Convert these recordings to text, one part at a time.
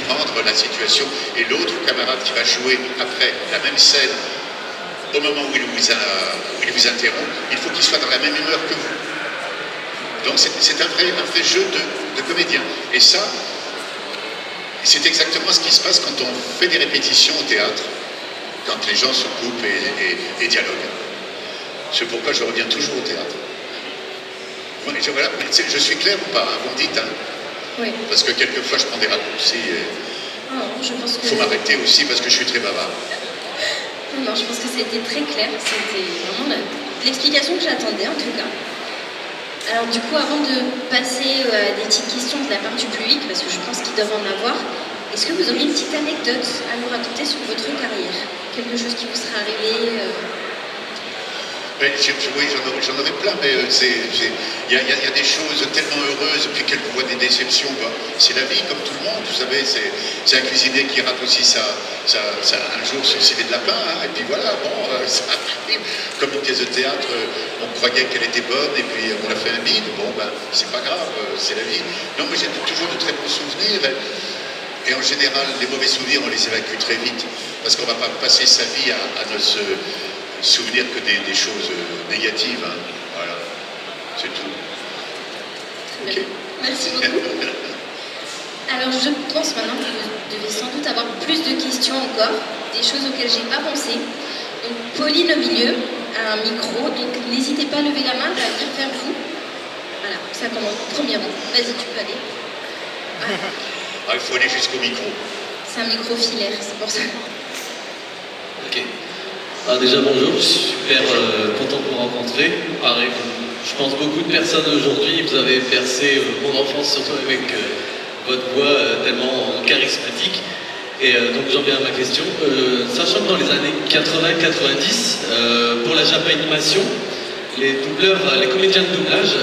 comprendre la situation. Et l'autre camarade qui va jouer après la même scène, au moment où il vous interrompt, il faut qu'il soit dans la même humeur que vous. Donc c'est un vrai jeu de comédien. Et ça, c'est exactement ce qui se passe quand on fait des répétitions au théâtre, quand les gens se coupent et dialoguent. C'est pourquoi je reviens toujours au théâtre. Voilà, je suis clair ou pas, hein, vous me dites, hein. Oui. Parce que quelquefois je prends des raccourcis. Je pense que... faut m'arrêter aussi parce que je suis très bavard. Non, je pense que ça a été très clair. C'était vraiment l'explication que j'attendais en tout cas. Alors du coup, avant de passer à des petites questions de la part du public, parce que je pense qu'ils doivent en avoir, est-ce que vous auriez une petite anecdote à nous raconter sur votre carrière? Quelque chose qui vous serait arrivé Oui, j'en aurais plein, mais il y a des choses tellement heureuses, puis quelquefois des déceptions. C'est la vie, comme tout le monde, vous savez, c'est un cuisinier qui rate aussi un jour son civet de lapin, hein, et puis voilà, bon, ça arrive. Comme une pièce de théâtre, on croyait qu'elle était bonne, et puis on a fait un bide, bon, ben, c'est pas grave, c'est la vie. Non, mais j'ai toujours de très bons souvenirs, et en général, les mauvais souvenirs, on les évacue très vite, parce qu'on va pas passer sa vie à ne se souvenir que des choses négatives, hein. Voilà, c'est tout. Okay. Merci beaucoup. Alors je pense maintenant que vous devez sans doute avoir plus de questions encore, des choses auxquelles j'ai pas pensé. Donc Pauline au milieu a un micro, donc n'hésitez pas à lever la main, elle va venir vers vous. Voilà, ça commence. Premier rang, vas-y, tu peux aller. Ah, il faut aller jusqu'au micro. C'est un micro filaire, c'est pour ça. Ok. Alors déjà bonjour, je suis super content de vous rencontrer. Pareil, je pense beaucoup de personnes aujourd'hui, vous avez bercé mon enfance surtout avec votre voix tellement charismatique. Et donc j'en viens à ma question. Sachant que dans les années 80-90, pour la Japanimation, les doubleurs, les comédiens de doublage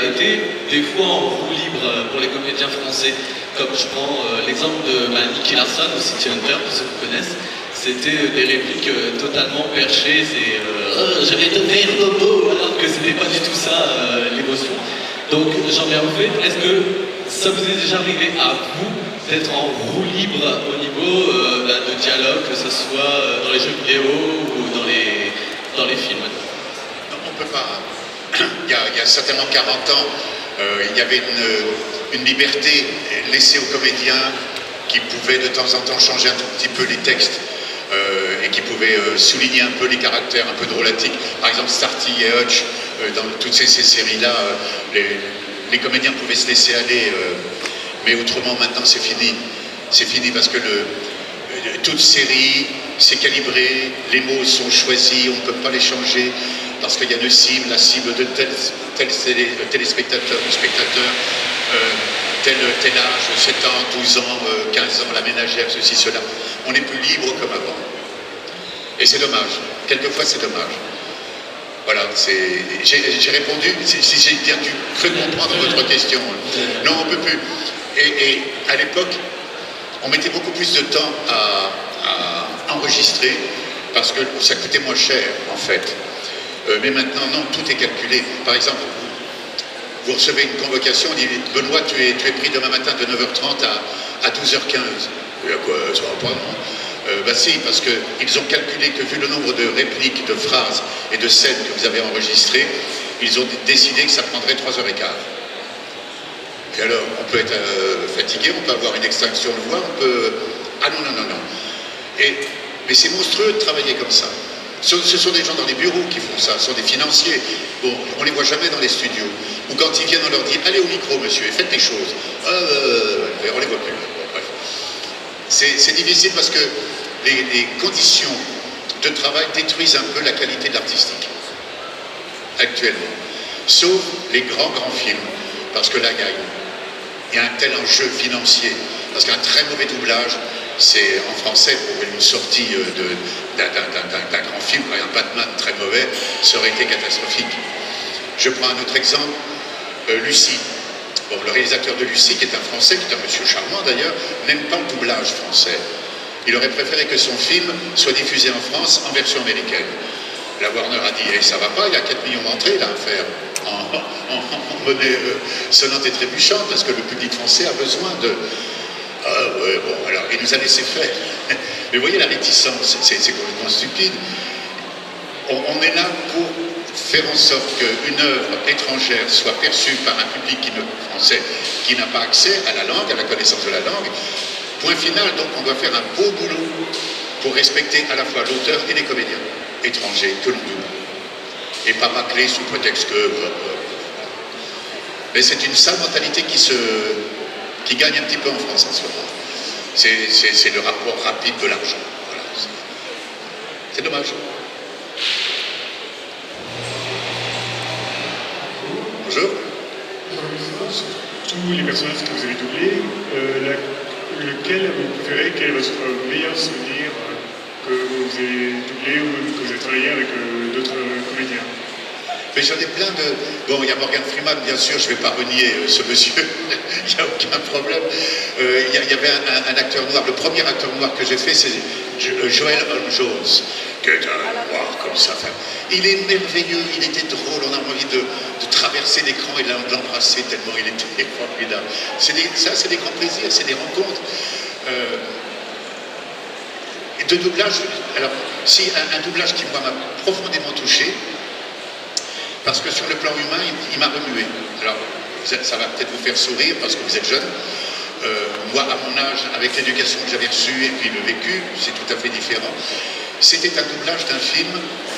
étaient des fois en roue libre pour les comédiens français. Comme je prends l'exemple de Nicky Larson ou City Hunter, pour ceux qui connaissent. C'était des répliques totalement perchées, c'est je vais te faire bobo, alors que c'était pas du tout ça l'émotion. Donc j'en viens au fait, est-ce que ça vous est déjà arrivé à vous d'être en roue libre au niveau de dialogue, que ce soit dans les jeux vidéo ou dans les films? Non, on peut pas. Il y a certainement 40 ans, il y avait une liberté laissée aux comédiens qui pouvaient de temps en temps changer un tout petit peu les textes. Et qui pouvait souligner un peu les caractères un peu drôlatiques. Par exemple, Starty et Hutch, dans toutes ces séries-là, les comédiens pouvaient se laisser aller, mais autrement, maintenant, c'est fini. C'est fini parce que toute série, c'est calibré, les mots sont choisis, on ne peut pas les changer, parce qu'il y a une cible, la cible de tel téléspectateur ou spectateur, tel âge, 7 ans, 12 ans, 15 ans, la ménagère, ceci, cela. On n'est plus libre comme avant. Et c'est dommage. Quelquefois, c'est dommage. Voilà, j'ai répondu, si j'ai bien cru comprendre votre question. Non, on ne peut plus. Et à l'époque, on mettait beaucoup plus de temps à enregistrer, parce que ça coûtait moins cher, en fait. Mais maintenant, non, tout est calculé. Par exemple, vous recevez une convocation, on dit « Benoît, tu es pris demain matin de 9h30 à 12h15 ». Et à quoi, ça va pas, non? Bah si, parce qu'ils ont calculé que vu le nombre de répliques, de phrases et de scènes que vous avez enregistrées, ils ont décidé que ça prendrait 3h15. Et alors, on peut être fatigué, on peut avoir une extinction de voix, on peut... Ah non, non, non, non. Mais c'est monstrueux de travailler comme ça. Ce sont des gens dans les bureaux qui font ça, ce sont des financiers. Bon, on ne les voit jamais dans les studios. Ou quand ils viennent, on leur dit « Allez au micro, monsieur, et faites les choses. » On les voit plus. Bon, bref. C'est difficile parce que les conditions de travail détruisent un peu la qualité de l'artistique, actuellement. Sauf les grands films, parce que là, il y a un tel enjeu financier, parce qu'un très mauvais doublage, c'est en français, pour une sortie d'un grand film, par exemple Batman très mauvais, ça aurait été catastrophique. Je prends un autre exemple, Lucie. Bon, le réalisateur de Lucie, qui est un Français, qui est un monsieur charmant d'ailleurs, n'aime pas le doublage français. Il aurait préféré que son film soit diffusé en France en version américaine. La Warner a dit, ça va pas, il y a 4 millions d'entrées là à faire en monnaie sonnante et trébuchante, parce que le public français a besoin de... Ah ouais, bon, nous a laissé faire. Mais vous voyez la réticence, c'est complètement stupide. On est là pour faire en sorte qu'une œuvre étrangère soit perçue par un public français qui n'a pas accès à la langue, à la connaissance de la langue. Point final, donc on doit faire un beau boulot pour respecter à la fois l'auteur et les comédiens étrangers que l'on double. Et pas bâcler sous prétexte que... Mais c'est une sale mentalité qui gagne un petit peu en France en ce moment. C'est le rapport rapide de l'argent. Voilà. C'est dommage. Bonjour. Tous les personnages que vous avez doublés, lequel vous préférez, quel est votre meilleur souvenir que vous avez doublé ou que vous avez travaillé avec d'autres comédiens? Mais j'en ai plein de... Bon, il y a Morgan Freeman, bien sûr, je ne vais pas renier ce monsieur, il n'y a aucun problème. Il y avait un acteur noir, le premier acteur noir que j'ai fait, c'est Joel Earl Jones, qui est un noir comme ça. Enfin, il est merveilleux, il était drôle, on a envie de traverser l'écran et de l'embrasser tellement il était formidable. Ça, c'est des grands plaisirs, c'est des rencontres. De doublage, alors, si un doublage qui, moi, m'a profondément touché, parce que sur le plan humain, il m'a remué. Alors, ça va peut-être vous faire sourire parce que vous êtes jeune. Moi, à mon âge, avec l'éducation que j'avais reçue et puis le vécu, c'est tout à fait différent. C'était un doublage d'un film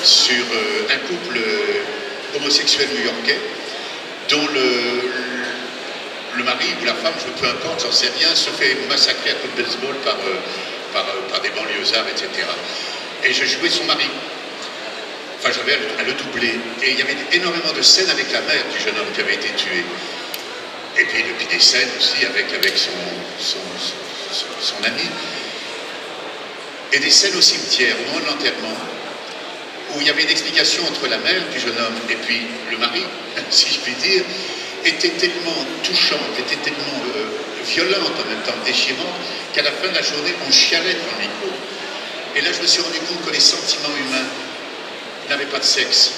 sur un couple homosexuel new-yorkais dont le mari ou la femme, peu importe, j'en sais rien, se fait massacrer à coups de baseball par des banlieusards, etc. Et je jouais son mari. Enfin, j'avais à le doubler. Et il y avait énormément de scènes avec la mère du jeune homme qui avait été tué. Et puis des scènes aussi avec son ami. Et des scènes au cimetière, au moment de l'enterrement, où il y avait une explication entre la mère du jeune homme et puis le mari, si je puis dire, était tellement touchante, était tellement violente en même temps, déchirante, qu'à la fin de la journée, on chialait dans le micro. Et là, je me suis rendu compte que les sentiments humains n'avaient pas de sexe.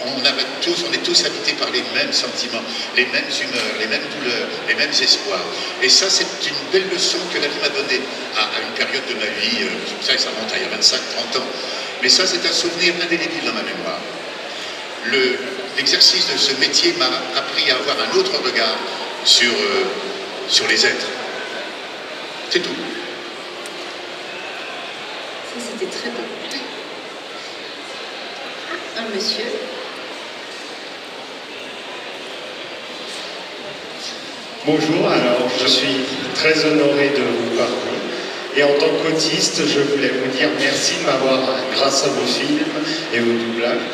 On est tous habités par les mêmes sentiments, les mêmes humeurs, les mêmes douleurs, les mêmes espoirs. Et ça, c'est une belle leçon que la vie m'a donnée à une période de ma vie. C'est pour ça que ça remonte à il y a 25-30 ans. Mais ça, c'est un souvenir indélébile dans ma mémoire. L'exercice de ce métier m'a appris à avoir un autre regard sur les êtres. C'est tout. Ça, c'était très beau. Un monsieur. Bonjour, alors je suis très honoré de vous parler. Et en tant qu'autiste, je voulais vous dire merci de m'avoir, grâce à vos films et vos doublages,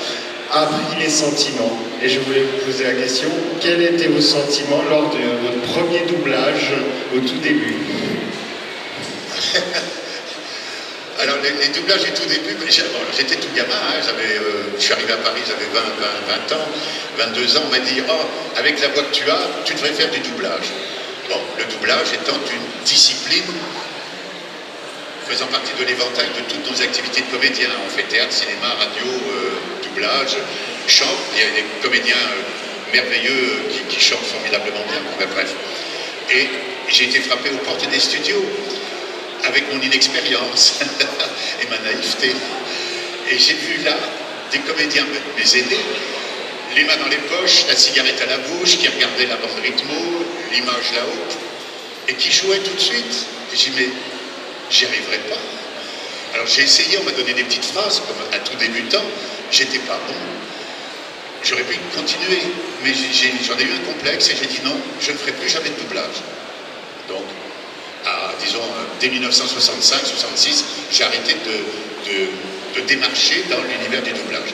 appris les sentiments. Et je voulais vous poser la question, quels étaient vos sentiments lors de votre premier doublage au tout début? Alors les doublages du tout début, j'étais tout gamin, hein, je suis arrivé à Paris, j'avais 20 ans, 22 ans, on m'a dit « Oh, avec la voix que tu as, tu devrais faire du doublage ». Bon, le doublage étant une discipline faisant partie de l'éventail de toutes nos activités de comédiens. On fait théâtre, cinéma, radio, doublage, chant. Il y a des comédiens merveilleux qui chantent formidablement bien. Bon, bref. Et j'ai été frappé aux portes des studios avec mon inexpérience et ma naïveté. Et j'ai vu là des comédiens, mes aînés, les mains dans les poches, la cigarette à la bouche, qui regardaient la bande rythmo, l'image là-haut, et qui jouaient tout de suite. Et j'ai dit, mais j'y arriverai pas. Alors j'ai essayé, on m'a donné des petites phrases, comme à tout débutant, j'étais pas bon. J'aurais pu continuer, mais j'en ai eu un complexe et j'ai dit non, je ne ferai plus jamais de doublage. Donc, disons, dès 1965-66, j'ai arrêté de démarcher dans l'univers du doublage.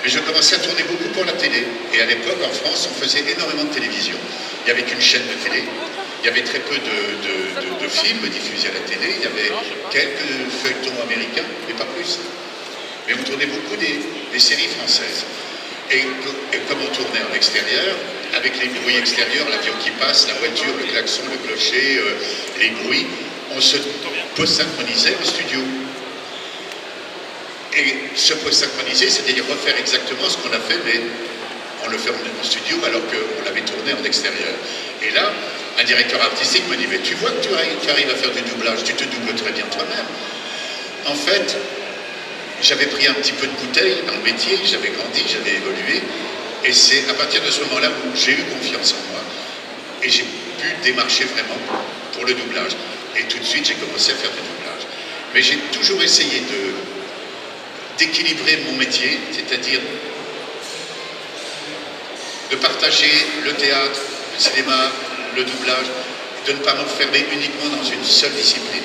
Mais je commençais à tourner beaucoup pour la télé. Et à l'époque, en France, on faisait énormément de télévision. Il n'y avait qu'une chaîne de télé. Il y avait très peu de films diffusés à la télé. Il y avait quelques feuilletons américains, mais pas plus. Mais on tournait beaucoup des séries françaises. Et comme on tournait en extérieur, avec les bruits extérieurs, l'avion qui passe, la voiture, le klaxon, le clocher, les bruits, on se post-synchronisait en studio. Et se post-synchroniser, c'est-à-dire refaire exactement ce qu'on a fait, mais on le fait en studio alors qu'on l'avait tourné en extérieur. Et là, un directeur artistique me dit, mais tu vois que tu arrives à faire du doublage, tu te doubles très bien toi-même. En fait, j'avais pris un petit peu de bouteille dans le métier, j'avais grandi, j'avais évolué, et c'est à partir de ce moment-là où j'ai eu confiance en moi, et j'ai pu démarcher vraiment pour le doublage. Et tout de suite, j'ai commencé à faire du doublage. Mais j'ai toujours essayé d'équilibrer mon métier, c'est-à-dire de partager le théâtre, le cinéma, le doublage, de ne pas m'enfermer uniquement dans une seule discipline.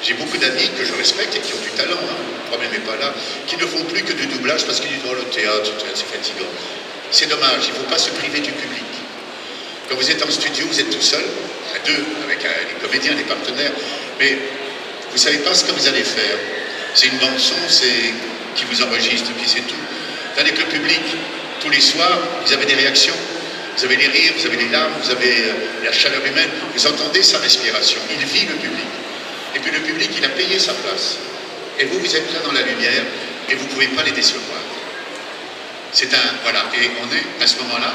J'ai beaucoup d'amis que je respecte et qui ont du talent, hein, le problème n'est pas là, qui ne font plus que du doublage parce qu'ils disent « Oh, le théâtre, c'est fatigant ». C'est dommage, il ne faut pas se priver du public. Quand vous êtes en studio, vous êtes tout seul, à deux, avec les comédiens, les partenaires, mais vous ne savez pas ce que vous allez faire. C'est une bande-son qui vous enregistre, puis c'est tout. Tandis que le public, tous les soirs, vous avez des réactions. Vous avez les rires, vous avez les larmes, vous avez la chaleur humaine. Vous entendez sa respiration. Il vit le public. Et puis le public, il a payé sa place. Et vous, vous êtes là dans la lumière et vous ne pouvez pas les décevoir. C'est voilà. Et on est, à ce moment-là,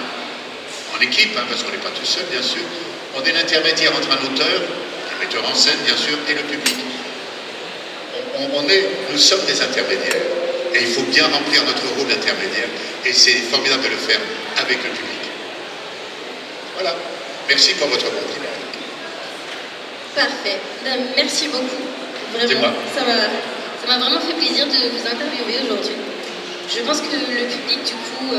en équipe, hein, parce qu'on n'est pas tout seul, bien sûr, on est l'intermédiaire entre un auteur, un metteur en scène, bien sûr, et le public. Nous sommes des intermédiaires. Et il faut bien remplir notre rôle d'intermédiaire. Et c'est formidable de le faire avec le public. Voilà. Merci pour votre compliment. Parfait. Merci beaucoup. Vraiment, ça m'a vraiment fait plaisir de vous interviewer aujourd'hui. Je pense que le public, du coup,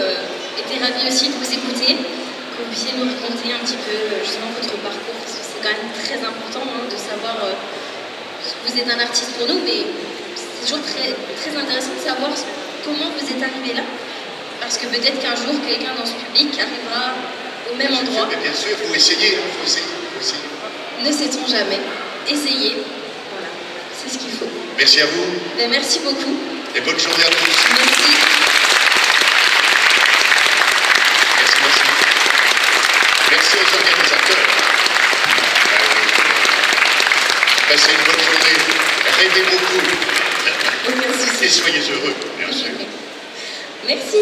était ravi aussi de vous écouter, que vous puissiez nous raconter un petit peu justement votre parcours, parce que c'est quand même très important hein, de savoir vous êtes un artiste pour nous, mais c'est toujours très, très intéressant de savoir comment vous êtes arrivé là, parce que peut-être qu'un jour, quelqu'un dans ce public arrivera au même endroit. Mais bien sûr, il faut essayer, il faut essayer. Ne sait-on jamais. Essayez. Voilà, c'est ce qu'il faut. Merci à vous. Ben, merci beaucoup. Et bonne journée à tous. Merci. Merci. Merci aux organisateurs. Passez une bonne journée. Rêvez beaucoup. Aucun souci. Et soyez heureux, bien sûr. Merci.